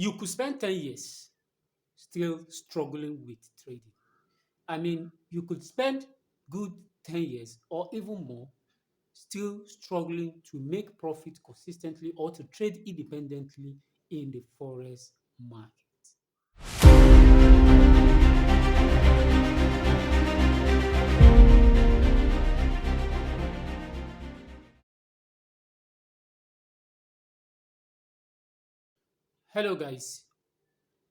You could spend 10 years still struggling with trading. I mean, you could spend good 10 years or even more still struggling to make profit consistently or to trade independently in the forex market. Hello guys,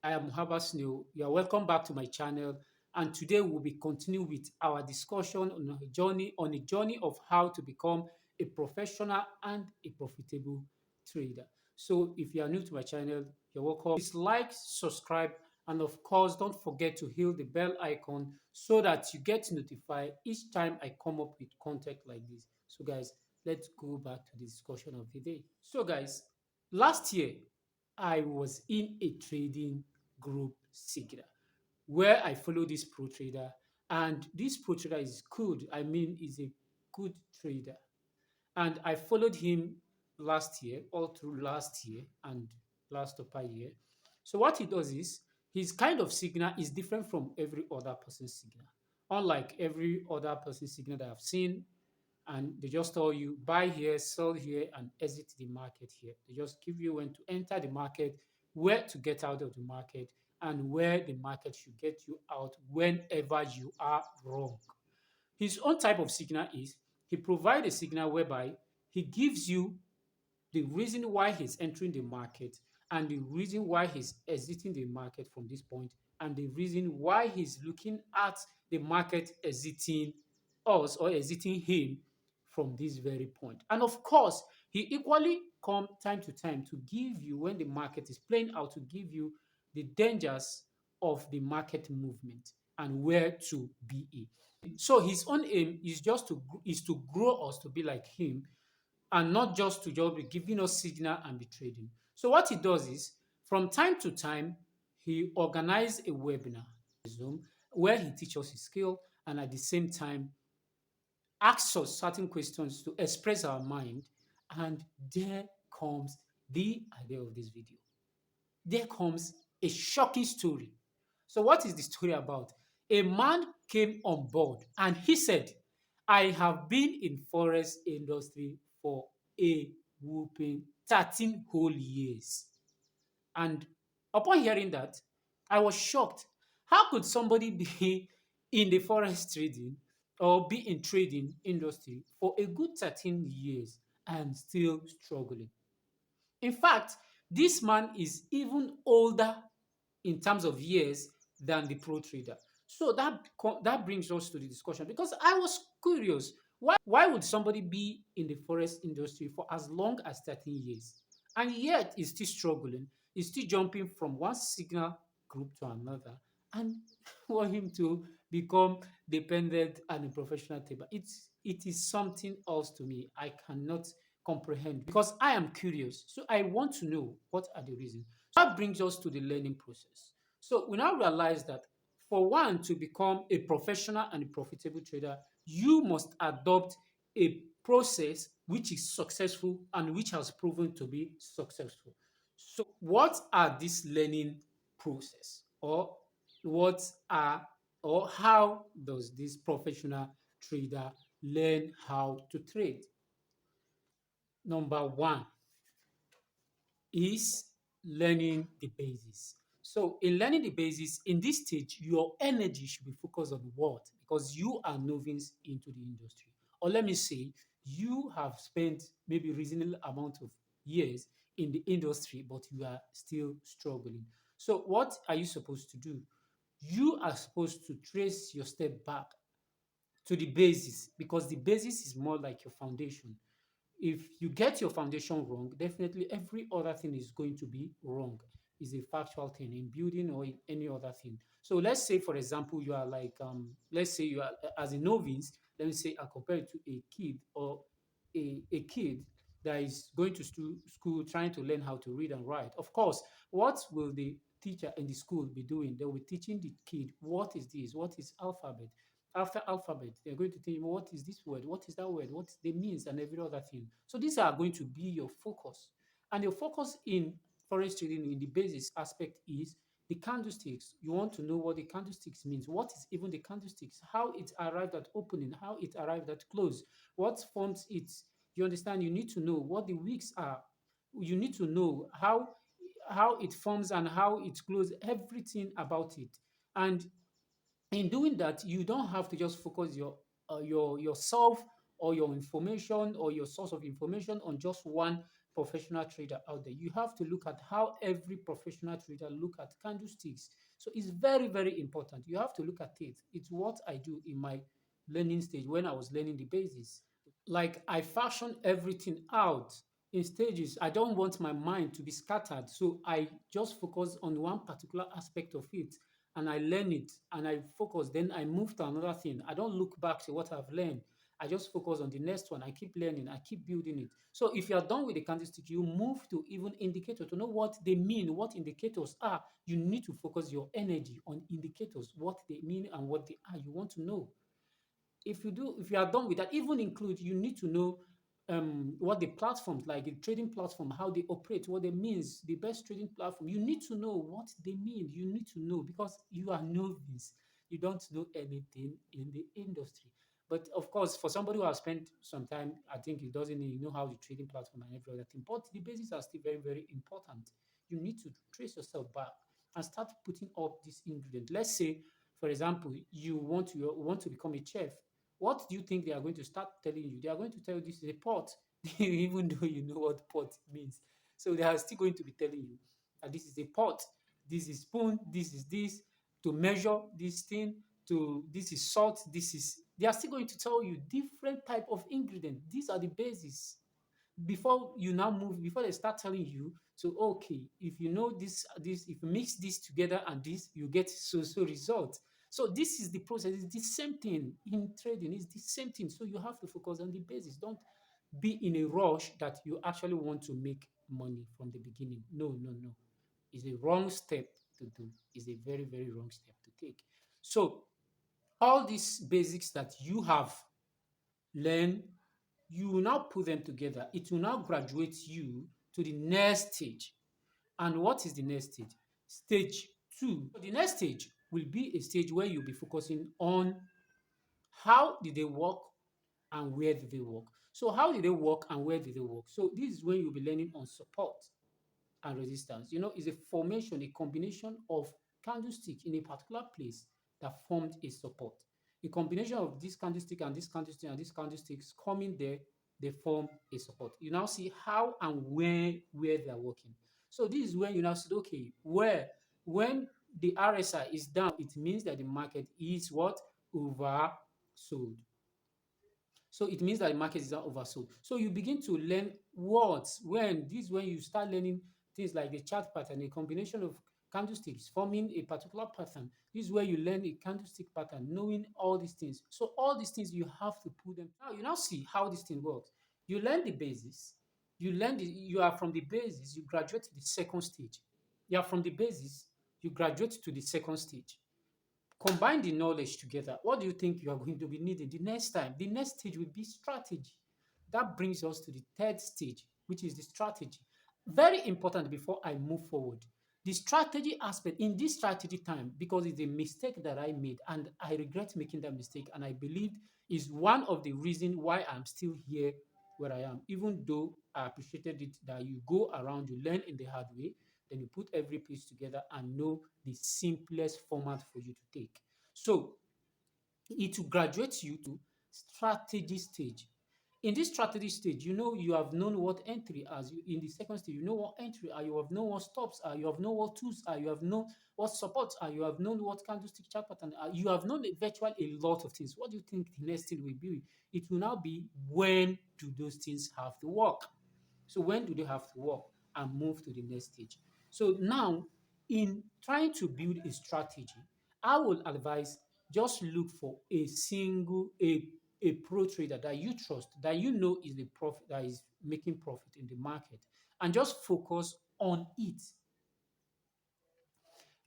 I am Harvard Snail. You are welcome back to my channel, and today we'll be continuing with our discussion on a journey of how to become a professional and a profitable trader. So if you are new to my channel, you're welcome. Please like, subscribe, and of course don't forget to hit the bell icon so that you get notified each time I come up with content like this. So guys, let's go back to the discussion of the day. So guys, last year I was in a trading group Sigra where I follow this pro trader, and this pro trader is good. I mean, is a good trader, and I followed him last year, all through last year and last upper year. So what he does is his kind of signal is different from every other person's signal. Unlike every other person's signal that I've seen, and they just tell you buy here, sell here, and exit the market here. They just give you when to enter the market, where to get out of the market, and where the market should get you out whenever you are wrong. His own type of signal is he provides a signal whereby he gives you the reason why he's entering the market and the reason why he's exiting the market from this point and the reason why he's looking at the market exiting us or exiting him from this very point. And of course, he equally come time to time to give you when the market is playing out to give you the dangers of the market movement and where to be in. So his own aim is just to grow us to be like him and not just be giving us signal and be trading. So what he does is from time to time he organize a webinar Zoom where he teaches his skill and at the same time asks us certain questions to express our mind. And there comes the idea of this video. There comes a shocking story. So, what is the story about? A man came on board and he said, I have been in forest industry for a whooping 13 whole years. And upon hearing that, I was shocked. How could somebody be in the forest trading or be in trading industry for a good 13 years and still struggling? In fact, this man is even older in terms of years than the pro trader. So that brings us to the discussion because I was curious. Why would somebody be in the forest industry for as long as 13 years and yet is still struggling, is still jumping from one signal group to another and want him to become dependent and a professional trader? It is something else to me. I cannot comprehend because I am curious. So I want to know what are the reasons. So that brings us to the learning process. So we now realize that for one to become a professional and a profitable trader, you must adopt a process which is successful and which has proven to be successful. So, what are these learning process, or what are or how does this professional trader learn how to trade? Number one is learning the basis. So, in learning the basis, in this stage, your energy should be focused on what? Because you are novice into the industry. Or let me say, you have spent maybe reasonable amount of years in the industry, but you are still struggling. So, what are you supposed to do? You are supposed to trace your step back to the basis because the basis is more like your foundation. If you get your foundation wrong, definitely every other thing is going to be wrong. Is a factual thing in building or in any other thing. So let's say, for example, you are like, let's say you are as a novice. Let me say, I compare it to a kid or a kid that is going to school trying to learn how to read and write. Of course, what will the teacher in the school be doing? They will be teaching the kid what is this, what is alphabet, after alphabet, they're going to tell you what is this word, what is that word, what the means, and every other thing. So these are going to be your focus. And your focus in forex trading in the basis aspect is the candlesticks. You want to know what the candlesticks means. What is even the candlesticks? How it arrived at opening, how it arrived at close, what forms it. You understand? You need to know what the wicks are. You need to know how it forms and how it closes, everything about it. And in doing that, you don't have to just focus your yourself or your information or your source of information on just one professional trader out there. You have to look at how every professional trader look at candlesticks. So it's very, very important. You have to look at it. It's what I do in my learning stage when I was learning the basics. Like I fashion everything out in stages. I don't want my mind to be scattered. So I just focus on one particular aspect of it and I learn it and I focus. Then I move to another thing. I don't look back to what I've learned. I just focus on the next one. I keep learning. I keep building it. So if you are done with the candlestick, you move to even indicator to know what they mean, what indicators are. You need to focus your energy on indicators, what they mean and what they are. You want to know. If you are done with that, even include, you need to know what the platforms, like the trading platform, how they operate, what they means, the best trading platform. You need to know what they mean. You need to know because you are novice. You don't know anything in the industry. But of course, for somebody who has spent some time, I think he doesn't know how the trading platform and every other thing. But the basics are still very, very important. You need to trace yourself back and start putting up this ingredient. Let's say, for example, you want to become a chef. What do you think they are going to start telling you? They are going to tell you this is a pot, even though you know what pot means. So they are still going to be telling you that this is a pot, this is spoon, this is this, to measure this thing, to this is salt, this is. They are still going to tell you different type of ingredient. These are the basis before you now move, before they start telling you, so okay, if you know this, if you mix this together and this, you get so result. So this is the process. It's the same thing in trading. It's the same thing. So you have to focus on the basis. Don't be in a rush that you actually want to make money from the beginning. No, no, no. It's a wrong step to do. It's a very, very wrong step to take. So all these basics that you have learn, you will now put them together. It will now graduate you to the next stage. And what is the next stage? Stage two. The next stage will be a stage where you'll be focusing on how did they work and where did they work. So how did they work and where did they work? So this is when you'll be learning on support and resistance. Is a formation, a combination of candlestick in a particular place that formed a support. A combination of this candlestick and this candlestick and these candlesticks coming there, they form a support. You now see how and where they are working. So this is when you now see, okay, where when the RSI is down, it means that the market is what? Oversold. So it means that the market is not oversold. So you begin to learn words when you start learning things like the chart pattern, a combination of candlesticks forming a particular pattern. This is where you learn a candlestick pattern, knowing all these things. So all these things you have to put them. Now you now see how this thing works. You learn the basis. You are from the basis, you graduate to the second stage. You are from the basis, you graduate to the second stage. Combine the knowledge together. What do you think you are going to be needing the next time? The next stage will be strategy. That brings us to the third stage, which is the strategy. Very important before I move forward. The strategy aspect in this strategy time, because it's a mistake that I made, and I regret making that mistake, and I believe is one of the reasons why I'm still here where I am, even though I appreciated it that you go around, you learn in the hard way, then you put every piece together and know the simplest format for you to take. So it will graduate you to strategy stage. In this strategy stage, you have known what entry as you in the second stage, you know what entry are, you have known what stops are, you have known what tools are, you have known what supports are, you have known what candlestick chart pattern are, you have known virtually a lot of things. What do you think the next thing will be? It will now be, when do those things have to work? So when do they have to work and move to the next stage? So now, in trying to build a strategy, I will advise just look for a pro trader that you trust, that you know is the profit that is making profit in the market, and just focus on it.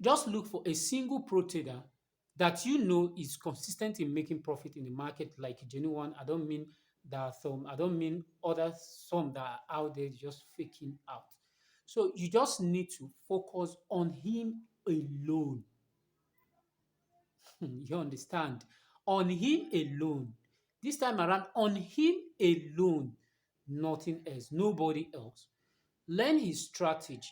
Just look for a single pro trader that you know is consistent in making profit in the market, like genuine. I don't mean that some, I don't mean other some that are out there just faking out. So you just need to focus on him alone. You understand? On him alone. This time around, on him alone, nothing else, nobody else. Learn his strategy.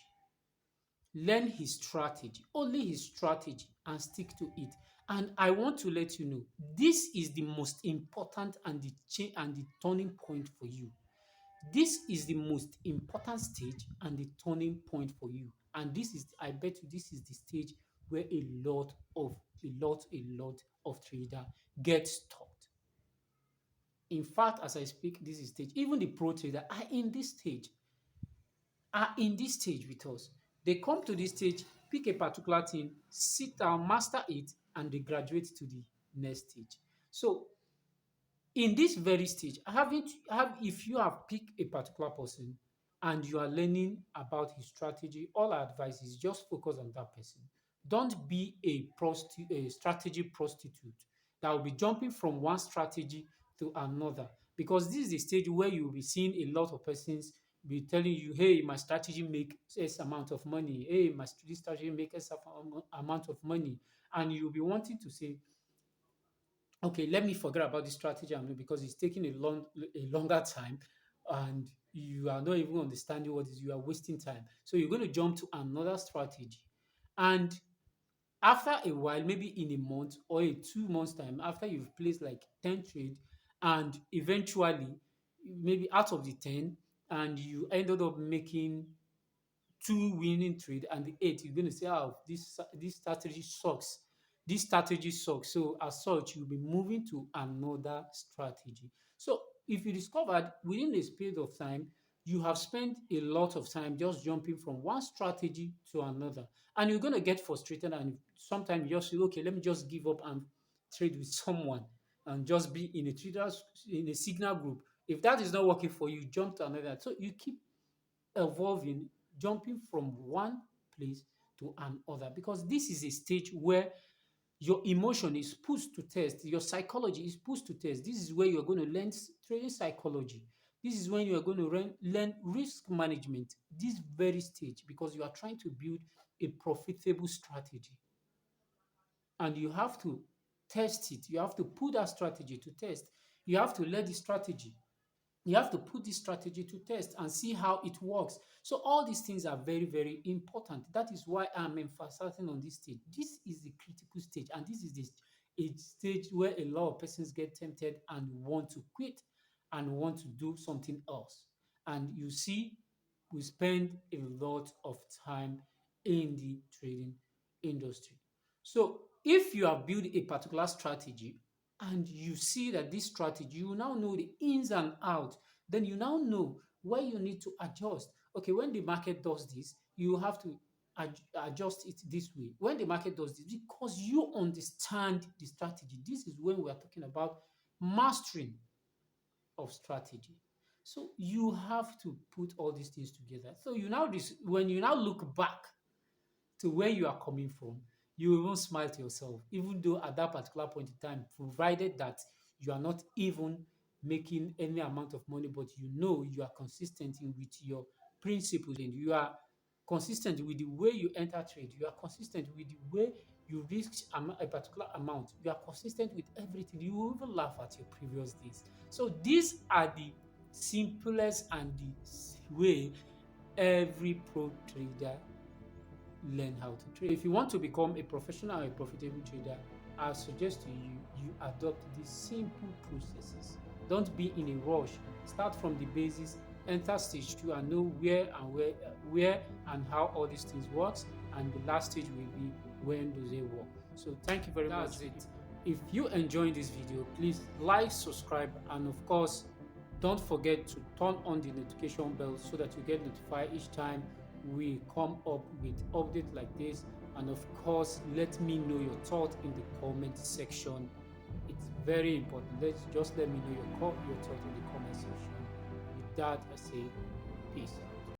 Learn his strategy, only his strategy, and stick to it. And I want to let you know this is the most important and the change and the turning point for you. This is the most important stage and the turning point for you. And this is, I bet you, this is the stage where a lot of trader get stuck. In fact, as I speak, this is stage. Even the pro trader are in this stage with us. They come to this stage, pick a particular thing, sit down, master it, and they graduate to the next stage. So in this very stage, if you have picked a particular person and you are learning about his strategy, all our advice is just focus on that person. Don't be a strategy prostitute that will be jumping from one strategy to another, because this is the stage where you will be seeing a lot of persons be telling you, hey, my strategy make X amount of money, hey, this strategy make X amount of money, and you'll be wanting to say, okay, let me forget about this strategy I'm doing because it's taking a longer time, and you are not even understanding what is you are wasting time. So you're going to jump to another strategy. And after a while, maybe in a month or a 2 months time, after you've placed like 10 trade, and eventually maybe out of the 10, and you ended up making two winning trade, and the eight you're going to say, oh, this strategy sucks, this strategy sucks. So as such, you'll be moving to another strategy. So if you discovered within a period of time you have spent a lot of time just jumping from one strategy to another, and you're going to get frustrated, and sometimes you just say, okay, let me just give up and trade with someone and just be in a signal group. If that is not working for you, jump to another. So you keep evolving, jumping from one place to another, because this is a stage where your emotion is pushed to test, your psychology is pushed to test. This is where you're going to learn trading psychology. This is when you are going to learn risk management, this very stage, because you are trying to build a profitable strategy, and you have to test it. You have to put that strategy to test. You have to let the strategy you have to put this strategy to test and see how it works. So all these things are very, very important. That is why I'm emphasizing on this stage. This is the critical stage, and this is a stage where a lot of persons get tempted and want to quit and want to do something else. And you see, we spend a lot of time in the trading industry. So if you have built a particular strategy and you see that this strategy, you now know the ins and outs, then you now know where you need to adjust. Okay, when the market does this, you have to adjust it this way. When the market does this, because you understand the strategy, this is when we are talking about mastering of strategy. So you have to put all these things together. So when you now look back to where you are coming from, you will even smile to yourself, even though at that particular point in time, provided that you are not even making any amount of money, but you know you are consistent with your principles, and you are consistent with the way you enter trade, you are consistent with the way you risk a particular amount, you are consistent with everything. You will even laugh at your previous days. So these are the simplest and the way every pro trader learn how to trade. If you want to become a professional or a profitable trader, I suggest to you adopt these simple processes. Don't be in a rush. Start from the basis, enter stage two, and know where and how all these things works. And the last stage will be when do they work. So thank you very much. That's it. If you enjoyed this video, please like, subscribe, and of course, don't forget to turn on the notification bell so that you get notified each time we come up with updates like this. And of course, let me know your thought in the comment section. It's very important. Just let me know your thought in the comment section. With that, I say peace.